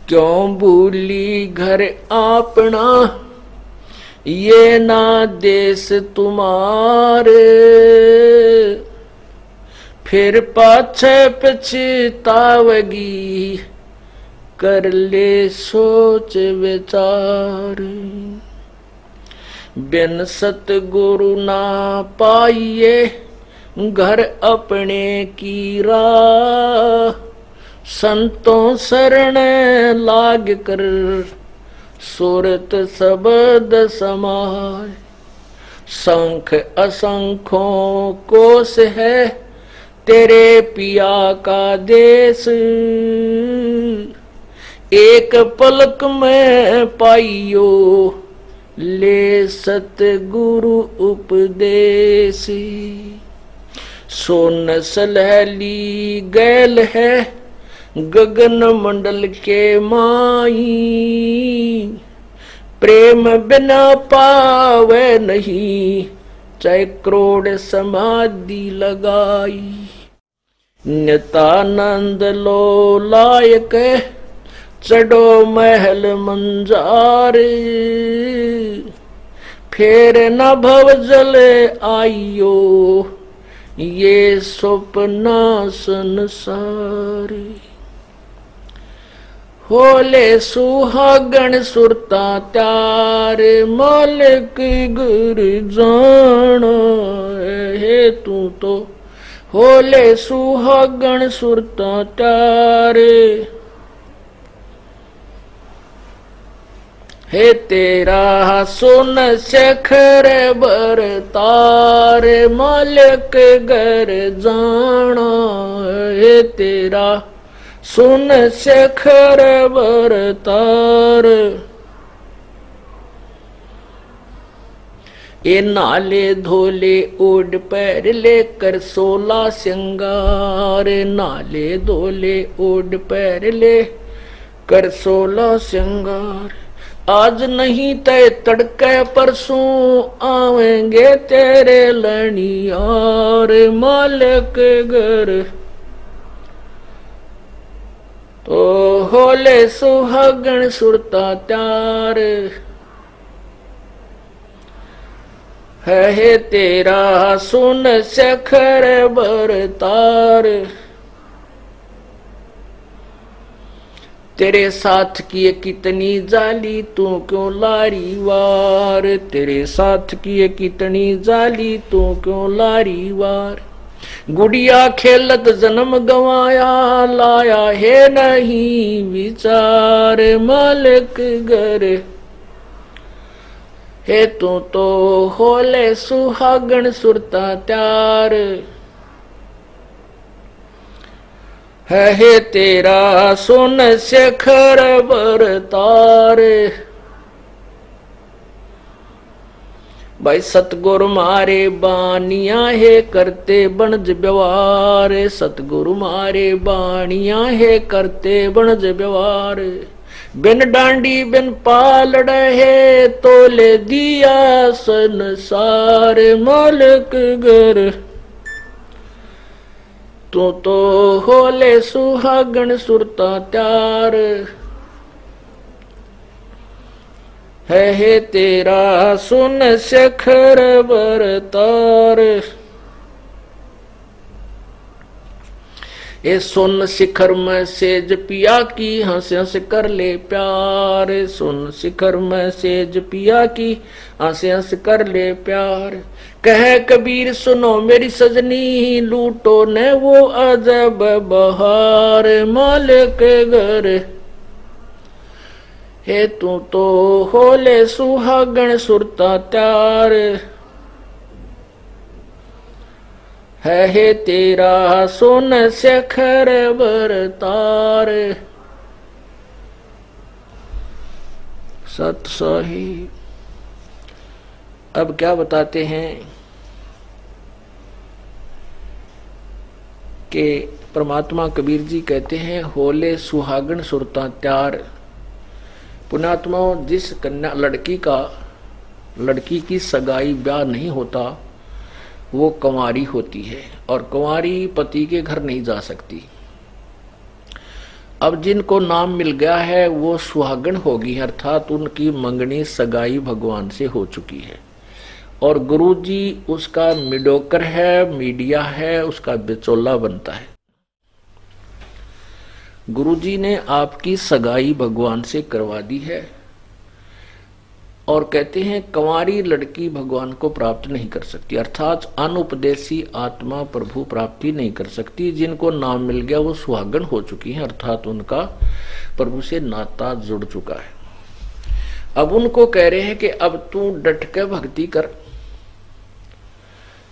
क्यों भूली घर अपना, ये ना देश तुम्हारे। फिर पाछे पछतावगी, कर ले सोच विचार। बिन सतगुरु ना पाइए, घर अपने की राह। संतों शरण लाग कर, सुरत शब्द समाय। शंख असंख्यों कोश है, तेरे पिया का देश। एक पलक में पाइयो, ले सतगुरु उपदेश। सोन सलहली गैल है, गगन मंडल के माई। प्रेम बिना पावे नहीं, चाहे करोड़ समाधि लगाई। नित्यानंद लो लायक, चढ़ो महल मंजार। फिर न भव जल आइयो, ये स्वप्ना संसार। होले सुहागण सुरता त्यार, मालिक गुर जाना है तू तो। होले सुहागण सुरता त्यार, हे तेरा सोन शेखर बर तार। मालिक घर जाना है तेरा, सुन शेखर बर तार। ये नाले धोले ओढ़ पैर लेकर 16 श्रृंगार। नाले धोले ओढ़ पैर लेकर 16 श्रृंगार। आज नहीं तय तड़के परसों, आवेंगे तेरे लनियार। मालिक घर तो होले सुहागण सुरता त्यार, है तेरा सुन शेखर बर तार। तेरे साथ की कितनी जाली, तू क्यों लारी वार। तेरे साथ की कितनी जाली, तू क्यों लारी वार। गुड़िया खेलत जन्म गवाया, लाया है नहीं विचार। मालिक घर हे तू तो होले सुहागण सुरता त्यार, है तेरा सुन शेखर बर तार। भाई सतगुरु मारे बानिया है करते बनज व्यवहार। सतगुरु मारे बानिया है करते बनज व्यवहार। बिन डांडी बिन पालड़ है, तोले दिया संसार। मालिक घर तू तो होले सुहागण सुरता त्यार, है तेरा सुन शेखर बर तार। ए सुन शिखर में सेज पिया की, हंस हंस कर ले प्यार। सुन शिखर में सेज पिया की, हंस हंस कर ले प्यार। कह कबीर सुनो मेरी सजनी, लूटो ने वो अजब बहार। मालिक घर हे तू तो होले सुहागण सुरता त्यार, है तेरा सोन शेखर बर तार। सत साहिब अब क्या बताते हैं कि परमात्मा कबीर जी कहते हैं होले सुहागण सुरता त्यार। पुण्यात्मा जिस कन्या लड़की की सगाई ब्याह नहीं होता वो कंवारी होती है और कंवारी पति के घर नहीं जा सकती। अब जिनको नाम मिल गया है वो सुहागन होगी, अर्थात उनकी मंगनी सगाई भगवान से हो चुकी है, और गुरुजी उसका मिडोकर है, मीडिया है, उसका बिचौला बनता है। गुरुजी ने आपकी सगाई भगवान से करवा दी है, और कहते हैं कंवारी लड़की भगवान को प्राप्त नहीं कर सकती, अर्थात अनुपदेशी आत्मा प्रभु प्राप्ति नहीं कर सकती। जिनको नाम मिल गया वो सुहागन हो चुकी हैं, अर्थात उनका प्रभु से नाता जुड़ चुका है। अब उनको कह रहे हैं कि अब तू डट के भक्ति कर,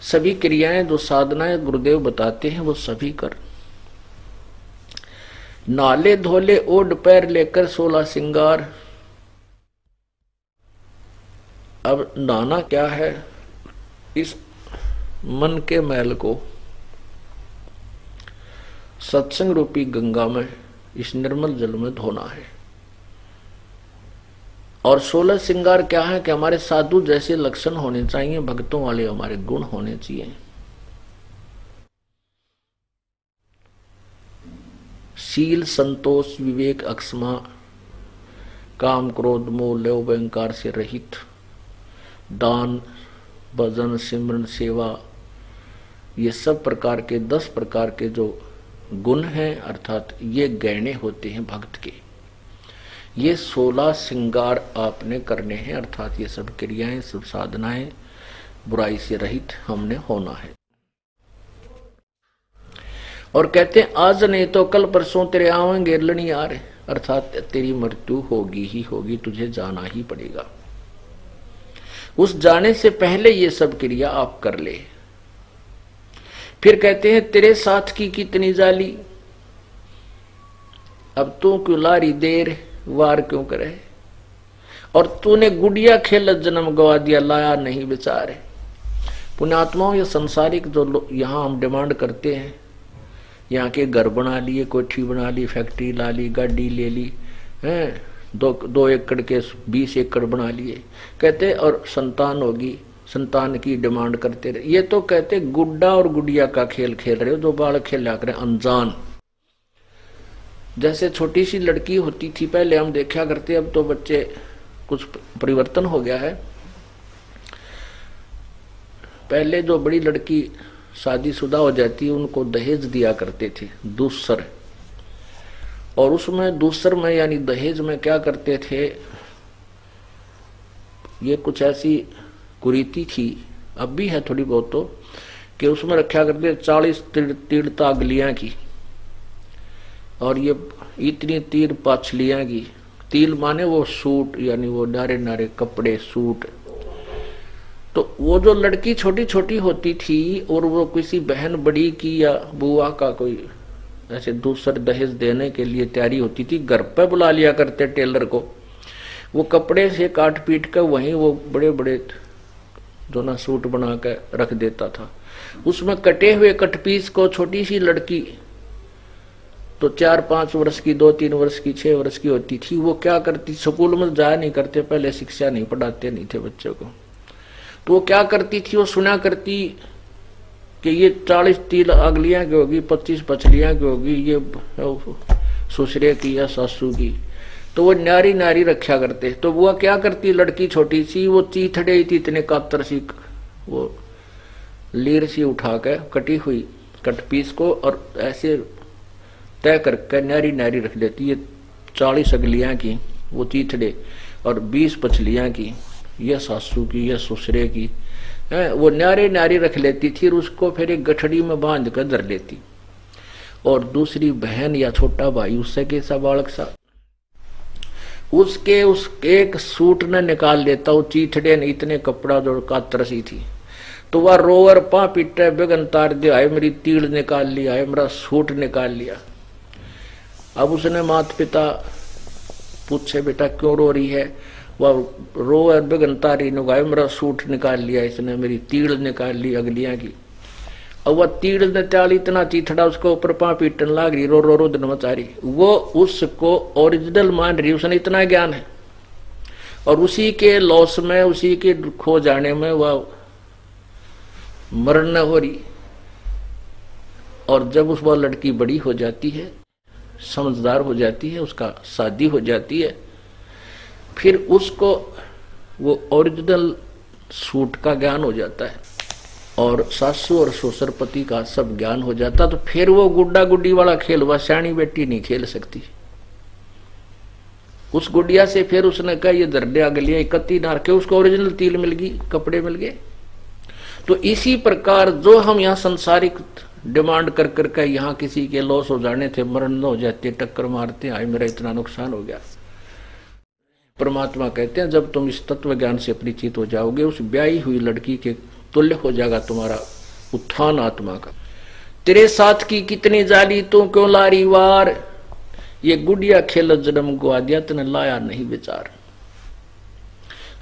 सभी क्रियाएं जो साधनाएं गुरुदेव बताते हैं वो सभी कर। नाले धोले ओढ़ पैर लेकर 16 सिंगार। अब नहाना क्या है, इस मन के मैल को सत्संग रूपी गंगा में, इस निर्मल जल में धोना है। और 16 श्रृंगार क्या है कि हमारे साधु जैसे लक्षण होने चाहिए, भक्तों वाले हमारे गुण होने चाहिए। शील, संतोष, विवेक, अक्षमा, काम, क्रोध, मोह, लोभ, अहंकार से रहित, दान, भजन, सिमरन, सेवा, ये सब प्रकार के 10 प्रकार के जो गुण हैं, अर्थात ये गहने होते हैं भक्त के। ये 16 श्रृंगार आपने करने हैं, अर्थात ये सब क्रियाएं, सब साधनाएं बुराई से रहित हमने होना है। और कहते हैं आज नहीं तो कल परसों तेरे आवेंगे लड़ी आ रहे, अर्थात तेरी मृत्यु होगी ही होगी, तुझे जाना ही पड़ेगा। उस जाने से पहले ये सब क्रिया आप कर ले। फिर कहते हैं तेरे साथ की कितनी जाली, अब तू क्यों लारी देर, वार क्यों करे, और तूने गुड़िया खेल जन्म गवा दिया, लाया नहीं बेचारे। पुण्यात्माओं, ये संसारिक जो यहाँ हम डिमांड करते हैं, यहाँ के घर बना लिए, कोठी बना ली, फैक्ट्री ला ली, गाड़ी ले ली, हैं, 2 एकड़ के 20 एकड़ बना लिए, कहते और संतान होगी, संतान की डिमांड करते रहे। ये तो कहते गुड्डा और गुड़िया का खेल खेल रहे हो, जो बालक खेला करें अनजान। जैसे छोटी सी लड़की होती थी पहले हम देखा करते, अब तो बच्चे कुछ परिवर्तन हो गया है। पहले जो बड़ी लड़की शादीशुदा हो जाती उनको दहेज दिया करते थे, दूसर। और उसमें दूसर में यानी दहेज में क्या करते थे, ये कुछ ऐसी कुरीति थी, अब भी है थोड़ी बहुत, तो कि उसमें रखा करते 40 तीर तागलियां की, और ये इतनी तीर पाछलियां की। तिल माने वो सूट, यानी वो नारे नारे कपड़े, सूट। तो वो जो लड़की छोटी छोटी होती थी और वो किसी बहन बड़ी की या बुआ का कोई ऐसे दूसर दहेज देने के लिए तैयारी होती थी, घर पे बुला लिया करते टेलर को, वो कपड़े से काट पीट कर वहीं वो बड़े बड़े जो ना सूट बना कर रख देता था। उसमें कटे हुए कटपीस को छोटी सी लड़की तो 4-5 वर्ष की, 2-3 वर्ष की, 6 वर्ष की होती थी, वो क्या करती, स्कूल में जाया नहीं करते, पहले शिक्षा नहीं पढ़ाते नहीं थे बच्चों को, तो वो क्या करती थी, वो सुना करती कि ये 40 तिल अगलियां की होगी, 25 पछलियां की होगी, ये ससुरे की या सासू की, तो वो नारी नारी रखा करते। तो वो क्या करती लड़की छोटी सी, वो चीथड़े थी इतने कातर सी, वो लीर सी उठा के कटी हुई कटपीस को और ऐसे तय करके नारी नारी रख देती। ये 40 अगलियां की वो चीथड़े और 20 पछलियां की ये सासू की या ससुरे की, वो नारे नारी रख लेती थी, और उसको फिर एक गठड़ी में बांध कर धर लेती, और दूसरी बहन या छोटा भाई उससे कैसा बालक सा उसके एक सूट न निकाल लेता, वो चीथड़े ने इतने कपड़ा जो कातर सी थी, तो वह रोवर पा पीटे बेगन तार दे, आए मेरी तीड़ निकाल लिया, आए मेरा सूट निकाल लिया। अब उसने माता पिता पूछे बेटा क्यों रो रही है, वह रोवर बेगन तारी नुगाए मेरा सूट निकाल लिया, इसने मेरी तीड़ निकाल ली अगलियां की। और वह तीड़ ने त्याल इतना चीथड़ा उसको ऊपर पा पीटन लाग रही, रो रो रो दिन मचारी, वो उसको ओरिजिनल मान रही, उसने इतना ज्ञान है, और उसी के लॉस में, उसी के खो जाने में वह मरण न हो रही। और जब उस वह लड़की बड़ी हो जाती है समझदार हो जाती है, उसका शादी हो जाती है, फिर उसको वो ओरिजिनल सूट का ज्ञान हो जाता है और सासू और ससुरपति का सब ज्ञान हो जाता, तो फिर वो गुड्डा गुड्डी वाला खेल वह श्याणी बेटी नहीं खेल सकती। उस गुड़िया से फिर उसने कहा ये दर्दिया गलिया इकट्ठी नार के, उसको ओरिजिनल तिल मिल गई, कपड़े मिल गए। तो इसी प्रकार जो हम यहाँ संसारिक डिमांड कर करके यहाँ किसी के लॉस हो जाने थे, मरण हो जाते, टक्कर मारते, आए मेरा इतना नुकसान हो गया, परमात्मा कहते हैं जब तुम इस तत्व ज्ञान से परिचित हो जाओगे, उस ब्याही हुई लड़की के तुल्य हो जाएगा तुम्हारा उत्थान आत्मा का। तेरे साथ की कितनी जाली तू क्यों लारी वार, ये गुड़िया खेल जन्म गुआ दिया तने लाया नहीं विचार।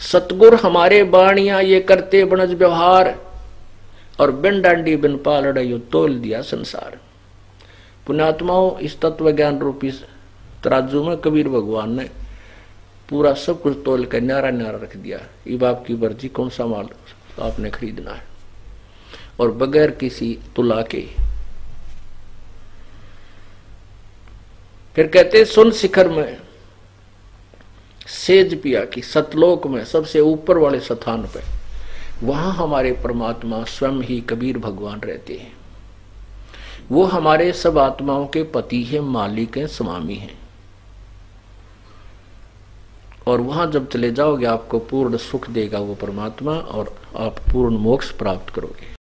सतगुर हमारे बाणिया ये करते बनज व्यवहार, और बिन डांडी बिन पालड़ यो तोल दिया संसार। पुण्यात्माओं, इस तत्व ज्ञान रूपी तराजू में कबीर भगवान ने पूरा सब कुछ तोल कर न्यारा न्यारा रख दिया। इब आपकी मर्जी, कौन सा माल आपने खरीदना है, और बगैर किसी तुला के। फिर कहते सुन शिखर में सेज पिया की, सतलोक में सबसे ऊपर वाले स्थान पे, वहां हमारे परमात्मा स्वयं ही कबीर भगवान रहते हैं। वो हमारे सब आत्माओं के पति हैं, मालिक हैं, स्वामी हैं। और वहां जब चले जाओगे आपको पूर्ण सुख देगा वो परमात्मा, और आप पूर्ण मोक्ष प्राप्त करोगे।